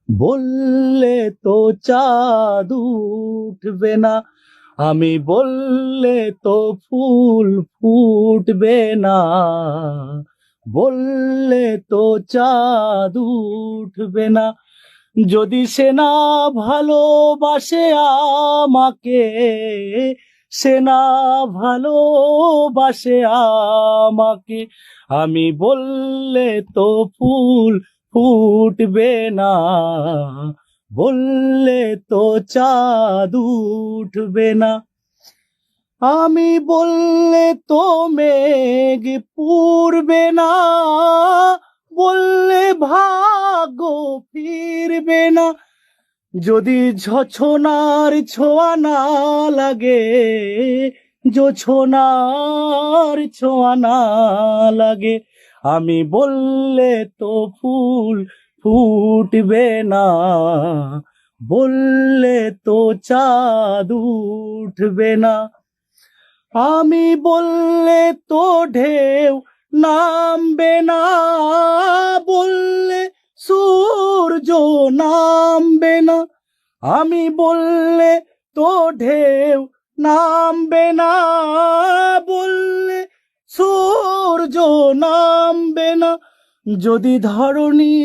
বললে তো চাঁদ উঠবে না, আমি বললে তো ফুল ফুটবে না, বললে তো চাঁদ উঠবে না। যদি সে না ভালোবাসে আমাকে, সে না ভালোবাসে আমাকে, আমি বললে তো ফুল ফুটবে না, বললে তো চাঁদ উঠবে না। আমি বললে তো মেঘ পূর্বে না, বললে ভাগ্য ফিরবে না। যদি ঝছনার ছোঁয়া না লাগে, জোছনার ছোঁয়া না লাগে, আমি বললে তো ফুল ফুটবে না, বললে তো চাঁদ উঠবে না। আমি বললে তো ঢেউ নামবে না, বললে সূর্য নামবে না, আমি বললে তো ঢেউ নামবে না, বললে সূর্য নামবে না। যদি ধরণী